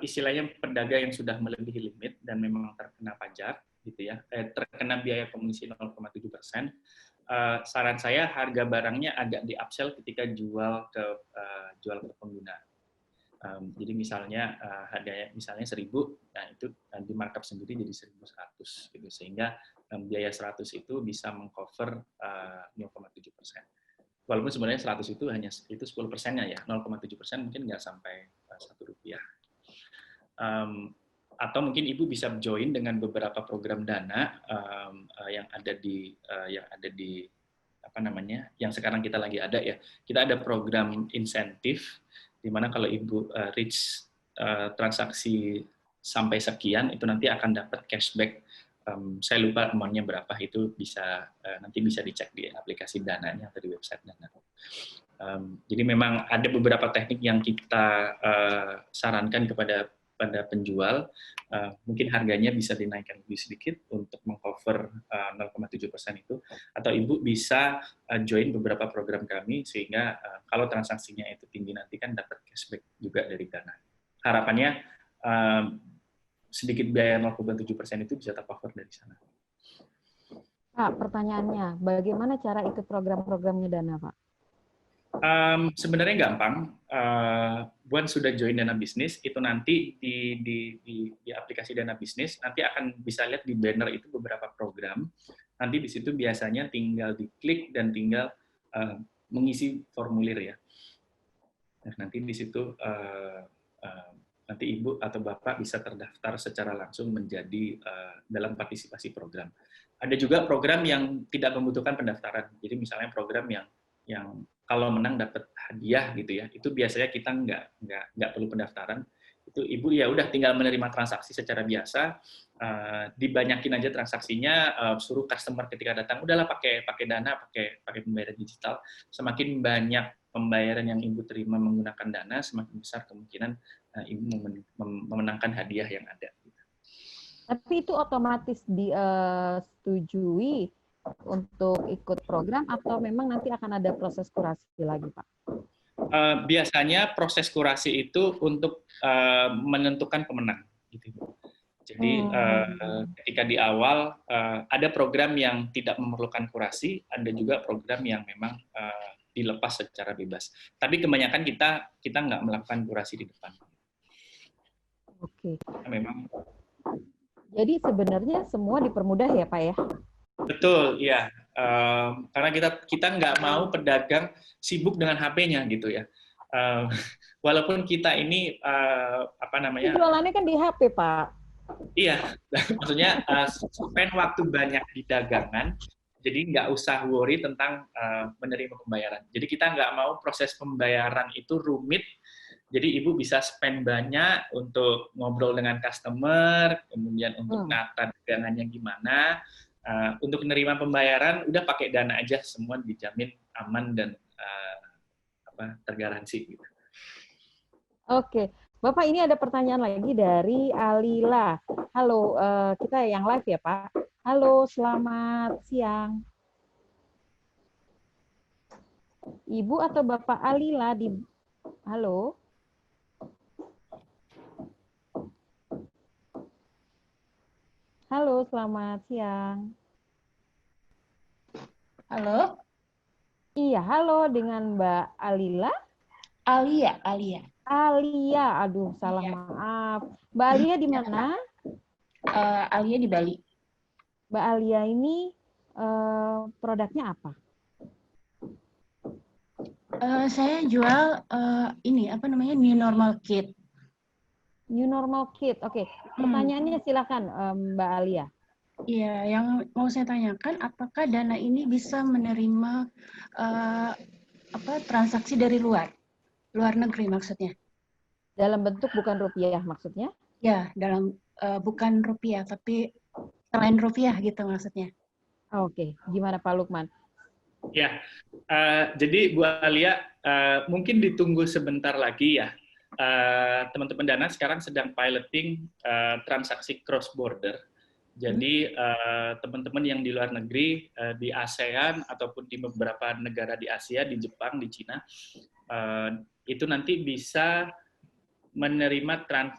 istilahnya pedagang yang sudah melebihi limit dan memang terkena pajak, gitu ya, terkena biaya komisi 0,7%, saran saya harga barangnya agak di-upsell ketika jual ke pengguna. Jadi misalnya harganya misalnya 1.000, nah itu di markup sendiri jadi 1.100 gitu, sehingga biaya 100 itu bisa mengcover 0,7%. Walaupun sebenarnya 100 itu hanya 10%-nya ya, 0,7% mungkin nggak sampai Rp1. Atau mungkin Ibu bisa join dengan beberapa program Dana yang ada di yang sekarang kita lagi ada ya. Kita ada program insentif di mana kalau Ibu reach transaksi sampai sekian, itu nanti akan dapat cashback. Saya lupa amount-nya berapa, itu nanti bisa dicek di aplikasi Dananya atau di website Dana. Jadi memang ada beberapa teknik yang kita sarankan kepada penjual, mungkin harganya bisa dinaikkan lebih sedikit untuk mengcover cover 0,7% itu, atau Ibu bisa join beberapa program kami sehingga kalau transaksinya itu tinggi nanti kan dapat cashback juga dari Dana. Harapannya sedikit biaya 0,7% itu bisa tercover dari sana. Pak, pertanyaannya, bagaimana cara ikut program-programnya Dana, Pak? Sebenarnya gampang. Once sudah join Dana Bisnis, itu nanti di aplikasi Dana Bisnis, nanti akan bisa lihat di banner itu beberapa program. Nanti di situ biasanya tinggal diklik dan tinggal mengisi formulir ya. Nah, nanti di situ nanti Ibu atau Bapak bisa terdaftar secara langsung menjadi dalam partisipasi program. Ada juga program yang tidak membutuhkan pendaftaran. Jadi misalnya program yang kalau menang dapat hadiah gitu ya, itu biasanya kita nggak perlu pendaftaran. Itu Ibu ya udah tinggal menerima transaksi secara biasa, dibanyakin aja transaksinya, suruh customer ketika datang udahlah pakai Dana, pakai pembayaran digital. Semakin banyak pembayaran yang Ibu terima menggunakan Dana, semakin besar kemungkinan Ibu memenangkan hadiah yang ada. Tapi itu otomatis disetujui untuk ikut program atau memang nanti akan ada proses kurasi lagi, Pak? Biasanya proses kurasi itu untuk menentukan pemenang, gitu. Jadi ketika di awal ada program yang tidak memerlukan kurasi, ada juga program yang memang dilepas secara bebas. Tapi kebanyakan kita nggak melakukan kurasi di depan. Oke. Memang. Jadi sebenarnya semua dipermudah ya, Pak ya? Betul, ya. Karena kita nggak mau pedagang sibuk dengan HP-nya gitu ya. Walaupun kita ini jualannya kan di HP, Pak. Iya, maksudnya spend waktu banyak di dagangan, jadi nggak usah worry tentang menerima pembayaran. Jadi kita nggak mau proses pembayaran itu rumit. Jadi Ibu bisa spend banyak untuk ngobrol dengan customer, kemudian untuk nata dagangannya gimana. Untuk menerima pembayaran, udah pakai Dana aja, semua dijamin aman dan tergaransi. Gitu. Oke, Bapak ini ada pertanyaan lagi dari Alila. Halo, kita yang live ya Pak. Halo, selamat siang. Ibu atau Bapak Alila di... Halo? Halo, selamat siang. Halo? Iya, halo dengan Mbak Alila? Alia. Alia, aduh salah maaf. Mbak Alia di mana? Alia di Bali. Mbak Alia ini produknya apa? Saya jual New Normal Kit. New Normal Kit, oke. Pertanyaannya silakan Mbak Alia. Iya, yang mau saya tanyakan, apakah Dana ini bisa menerima transaksi dari luar negeri maksudnya? Dalam bentuk bukan rupiah maksudnya? Ya, dalam bukan rupiah, tapi selain rupiah gitu maksudnya. Oke, gimana Pak Lukman? Ya, jadi Bu Alia, mungkin ditunggu sebentar lagi ya. Teman-teman Dana sekarang sedang piloting transaksi cross border. Jadi teman-teman yang di luar negeri, di ASEAN ataupun di beberapa negara di Asia, di Jepang, di Cina, itu nanti bisa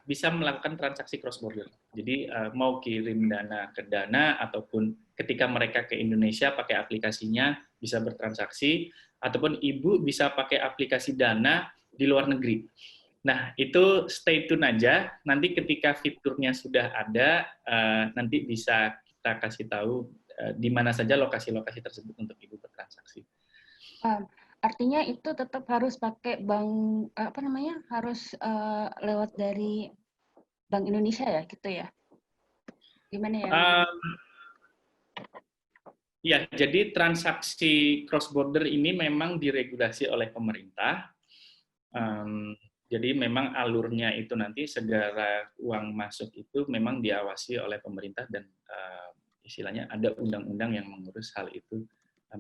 bisa melakukan transaksi cross border. Jadi mau kirim Dana ke Dana ataupun ketika mereka ke Indonesia pakai aplikasinya bisa bertransaksi, ataupun Ibu bisa pakai aplikasi Dana di luar negeri. Nah, itu stay tune aja. Nanti ketika fiturnya sudah ada, nanti bisa kita kasih tahu di mana saja lokasi-lokasi tersebut untuk Ibu bertransaksi. Artinya itu tetap harus pakai bank, harus lewat dari Bank Indonesia ya, gitu ya? Gimana ya? Ya, jadi transaksi cross border ini memang diregulasi oleh pemerintah. Jadi memang alurnya itu nanti segala uang masuk itu memang diawasi oleh pemerintah dan istilahnya ada undang-undang yang mengurus hal itu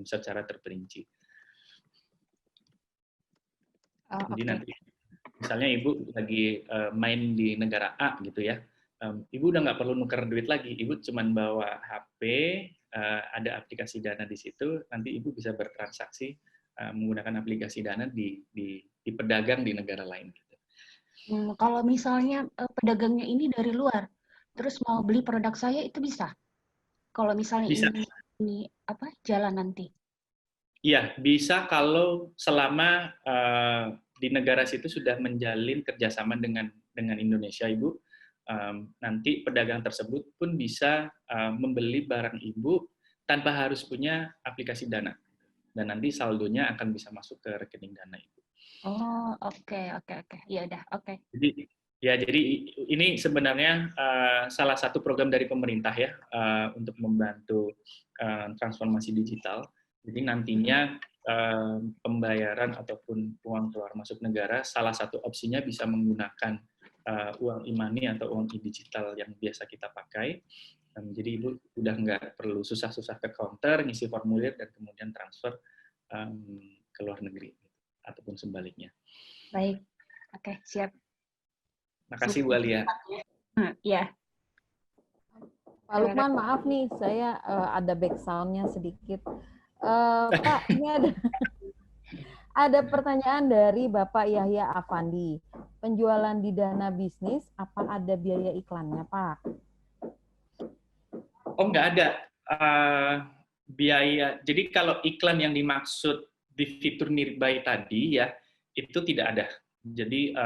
secara terperinci. Jadi nanti misalnya Ibu lagi main di negara A gitu ya, Ibu udah nggak perlu nuker duit lagi. Ibu cuman bawa HP, ada aplikasi Dana di situ, nanti Ibu bisa bertransaksi menggunakan aplikasi Dana di pedagang di negara lain. Gitu. Kalau misalnya pedagangnya ini dari luar, terus mau beli produk saya itu bisa? Kalau misalnya Bisa. ini apa jalan nanti? Iya, bisa kalau selama di negara situ sudah menjalin kerjasama dengan Indonesia, Ibu. Nanti pedagang tersebut pun bisa membeli barang Ibu tanpa harus punya aplikasi Dana. Dan nanti saldonya akan bisa masuk ke rekening Dana Ibu. Oh, oke. Ya udah, oke. Jadi ini sebenarnya salah satu program dari pemerintah ya untuk membantu transformasi digital. Jadi nantinya pembayaran ataupun uang keluar masuk negara, salah satu opsinya bisa menggunakan uang e-money atau uang e-digital yang biasa kita pakai. Jadi Ibu udah nggak perlu susah-susah ke counter, ngisi formulir, dan kemudian transfer ke luar negeri, ataupun sebaliknya. Baik, oke, siap. Makasih Bu Alia. Ya. Pak Lukman, maaf nih, saya ada background-nya sedikit. Pak, ini ada pertanyaan dari Bapak Yahya Afandi. Penjualan di Dana Bisnis, apa ada biaya iklannya, Pak? Oh, nggak ada biaya. Jadi kalau iklan yang dimaksud di fitur Nearby tadi ya, itu tidak ada. Jadi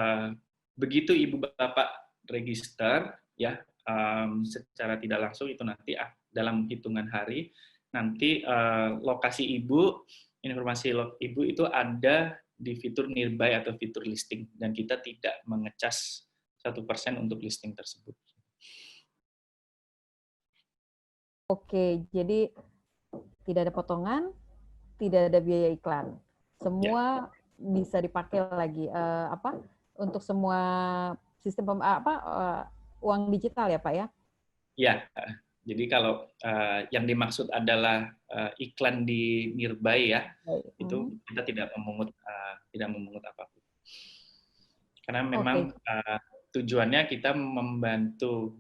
begitu Ibu Bapak register ya, secara tidak langsung itu nanti dalam hitungan hari nanti lokasi Ibu, informasi Ibu itu ada di fitur Nearby atau fitur listing, dan kita tidak mengecas 1% untuk listing tersebut. Oke, jadi tidak ada potongan, tidak ada biaya iklan. Semua bisa dipakai lagi untuk semua sistem uang digital ya Pak ya? Ya, jadi kalau yang dimaksud adalah iklan di Nearby ya, itu kita tidak memungut apapun. Karena memang tujuannya kita membantu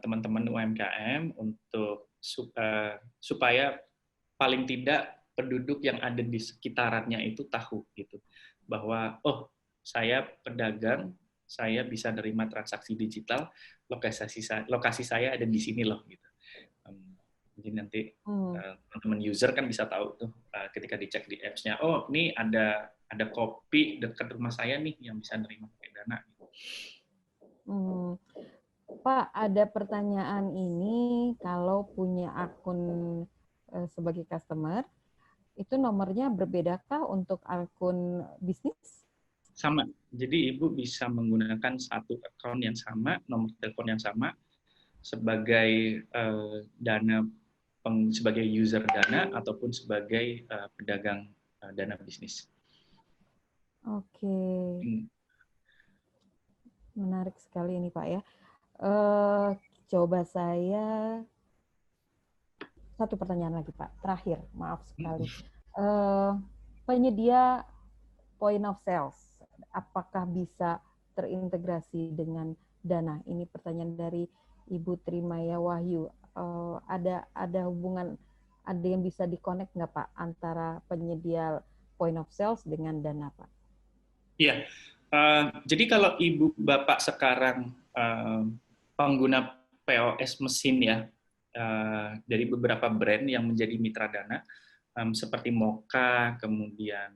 teman-teman UMKM untuk supaya paling tidak penduduk yang ada di sekitarannya itu tahu gitu bahwa saya pedagang, saya bisa nerima transaksi digital, lokasi saya ada di sini loh gitu. Jadi nanti teman-teman user kan bisa tahu tuh ketika dicek di apps-nya, oh ini ada kopi dekat rumah saya nih yang bisa nerima pakai Dana. Gitu. Pak, ada pertanyaan ini, kalau punya akun sebagai customer, itu nomornya berbedakah untuk akun bisnis? Sama. Jadi Ibu bisa menggunakan satu akun yang sama, nomor telepon yang sama, sebagai sebagai user Dana ataupun sebagai pedagang Dana bisnis. Oke. Menarik sekali ini Pak ya. Coba saya satu pertanyaan lagi Pak, terakhir, maaf sekali. Penyedia point of sales, apakah bisa terintegrasi dengan Dana? Ini pertanyaan dari Ibu Trimaya Wahyu. Ada hubungan, ada yang bisa di-connect nggak Pak antara penyedia point of sales dengan Dana Pak? Iya. Jadi kalau Ibu Bapak sekarang pengguna POS mesin ya, dari beberapa brand yang menjadi mitra Dana, seperti Moka, kemudian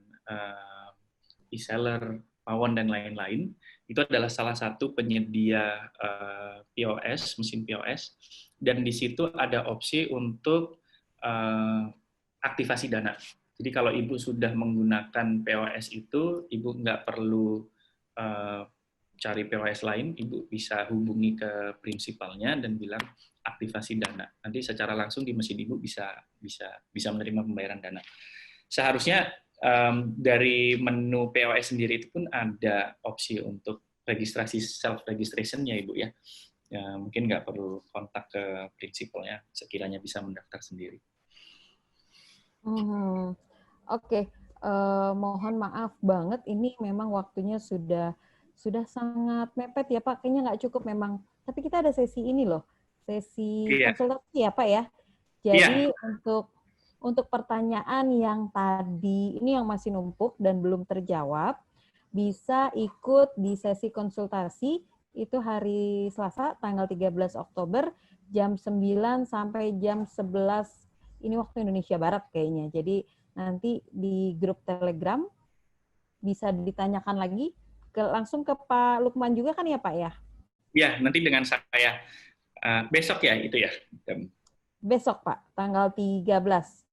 e-seller, Pawon, dan lain-lain, itu adalah salah satu penyedia POS, mesin POS, dan di situ ada opsi untuk aktivasi Dana. Jadi kalau Ibu sudah menggunakan POS itu, Ibu nggak perlu cari POS lain, Ibu bisa hubungi ke prinsipalnya dan bilang aktivasi Dana. Nanti secara langsung di mesin Ibu bisa menerima pembayaran Dana. Seharusnya dari menu POS sendiri itu pun ada opsi untuk registrasi self-registration ya Ibu ya. Mungkin nggak perlu kontak ke prinsipalnya, sekiranya bisa mendaftar sendiri. Oke. Mohon maaf banget, ini memang waktunya sudah sangat mepet ya Pak. Kayaknya nggak cukup memang tapi kita ada sesi ini loh, sesi Iya. konsultasi ya Pak ya. Jadi untuk pertanyaan yang tadi ini yang masih numpuk dan belum terjawab, bisa ikut di sesi konsultasi itu hari Selasa tanggal 13 Oktober jam 9 sampai jam 11 ini waktu Indonesia Barat kayaknya. Jadi nanti di grup Telegram bisa ditanyakan lagi langsung ke Pak Lukman juga kan ya Pak ya? Iya, nanti dengan saya besok ya itu ya. Besok Pak, tanggal 13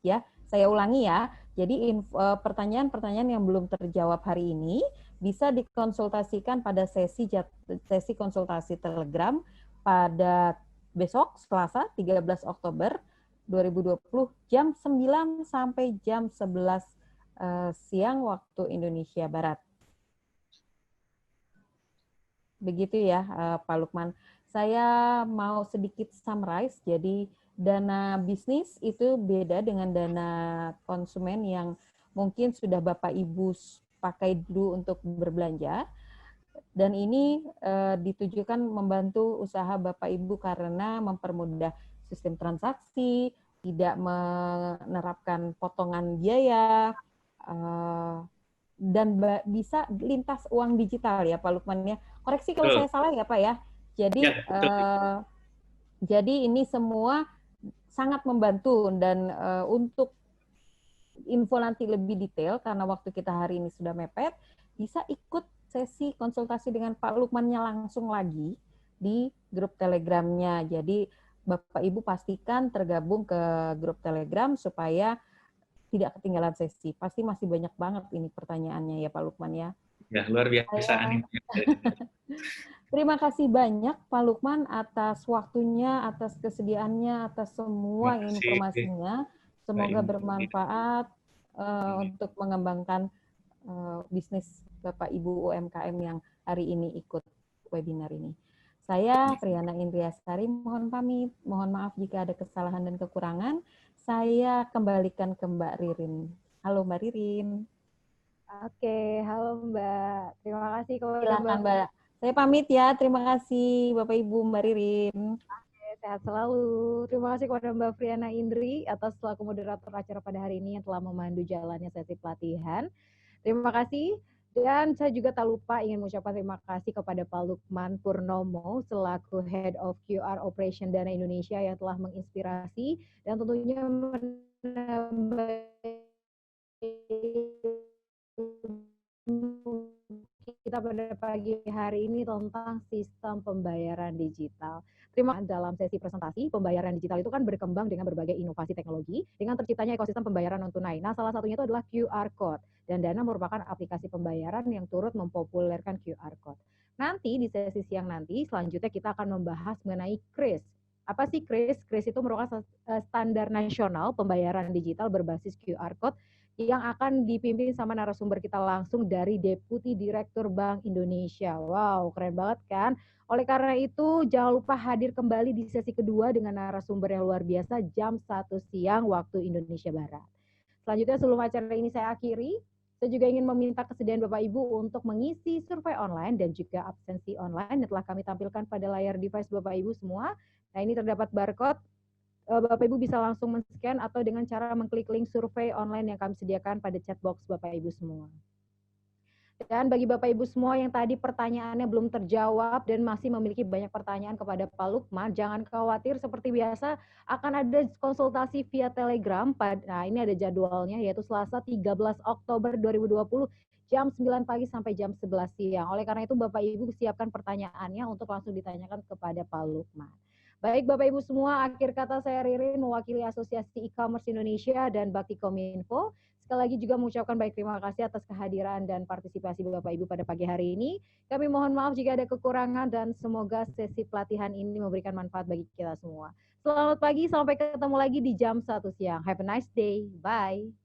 ya. Saya ulangi ya. Jadi pertanyaan-pertanyaan yang belum terjawab hari ini bisa dikonsultasikan pada sesi konsultasi Telegram pada besok Selasa 13 Oktober 2020 jam 9 sampai jam 11 siang waktu Indonesia Barat. Begitu ya Pak Lukman. Saya mau sedikit summarize, jadi dana bisnis itu beda dengan dana konsumen yang mungkin sudah Bapak Ibu pakai dulu untuk berbelanja. Dan ini ditujukan membantu usaha Bapak Ibu karena mempermudah sistem transaksi, tidak menerapkan potongan biaya, dan bisa lintas uang digital ya Pak Lukman ya. Koreksi kalau saya salah ya Pak ya. Jadi jadi ini semua sangat membantu dan untuk info nanti lebih detail karena waktu kita hari ini sudah mepet, bisa ikut sesi konsultasi dengan Pak Lukmannya langsung lagi di grup Telegramnya. Jadi Bapak Ibu pastikan tergabung ke grup Telegram supaya tidak ketinggalan sesi. Pasti masih banyak banget ini pertanyaannya ya Pak Lukman ya. Ya, luar biasa. Terima kasih banyak Pak Lukman atas waktunya, atas kesediaannya, atas semua informasinya. Semoga bermanfaat untuk mengembangkan bisnis Bapak Ibu UMKM yang hari ini ikut webinar ini. Saya Triana Indriasari mohon pamit, mohon maaf jika ada kesalahan dan kekurangan. Saya kembalikan ke Mbak Ririn. Halo Mbak Ririn. Oke, halo Mbak. Terima kasih kepada Silakan Mbak. Saya pamit ya. Terima kasih Bapak Ibu Mbak Ririn. Oke, sehat selalu. Terima kasih kepada Mbak Friana Indri atas selaku moderator acara pada hari ini yang telah memandu jalannya sesi pelatihan. Terima kasih. Dan saya juga tak lupa ingin mengucapkan terima kasih kepada Pak Lukman Purnomo selaku Head of QR Operation Dana Indonesia yang telah menginspirasi dan tentunya menambah kita pada pagi hari ini tentang sistem pembayaran digital. Terima kasih. Dalam sesi presentasi, pembayaran digital itu kan berkembang dengan berbagai inovasi teknologi dengan terciptanya ekosistem pembayaran non tunai. Nah, salah satunya itu adalah QR Code. Dan Dana merupakan aplikasi pembayaran yang turut mempopulerkan QR Code. Nanti di sesi siang nanti, selanjutnya kita akan membahas mengenai KRIS. Apa sih KRIS? KRIS itu merupakan standar nasional pembayaran digital berbasis QR Code yang akan dipimpin sama narasumber kita langsung dari Deputi Direktur Bank Indonesia. Wow, keren banget kan? Oleh karena itu, jangan lupa hadir kembali di sesi kedua dengan narasumber yang luar biasa jam 1 siang waktu Indonesia Barat. Selanjutnya, sebelum acara ini saya akhiri, saya juga ingin meminta kesediaan Bapak Ibu untuk mengisi survei online dan juga absensi online yang telah kami tampilkan pada layar device Bapak Ibu semua. Nah, ini terdapat barcode. Bapak Ibu bisa langsung men-scan atau dengan cara mengklik link survei online yang kami sediakan pada chat box Bapak Ibu semua. Dan bagi Bapak Ibu semua yang tadi pertanyaannya belum terjawab dan masih memiliki banyak pertanyaan kepada Pak Lukman, jangan khawatir, seperti biasa akan ada konsultasi via Telegram. Nah, ini ada jadwalnya yaitu Selasa 13 Oktober 2020 jam 9 pagi sampai jam 11 siang. Oleh karena itu Bapak Ibu siapkan pertanyaannya untuk langsung ditanyakan kepada Pak Lukman. Baik Bapak Ibu semua, akhir kata saya Ririn mewakili Asosiasi E-Commerce Indonesia dan Bakti Kominfo. Sekali lagi juga mengucapkan baik terima kasih atas kehadiran dan partisipasi Bapak Ibu pada pagi hari ini. Kami mohon maaf jika ada kekurangan dan semoga sesi pelatihan ini memberikan manfaat bagi kita semua. Selamat pagi, sampai ketemu lagi di jam 1 siang. Have a nice day. Bye.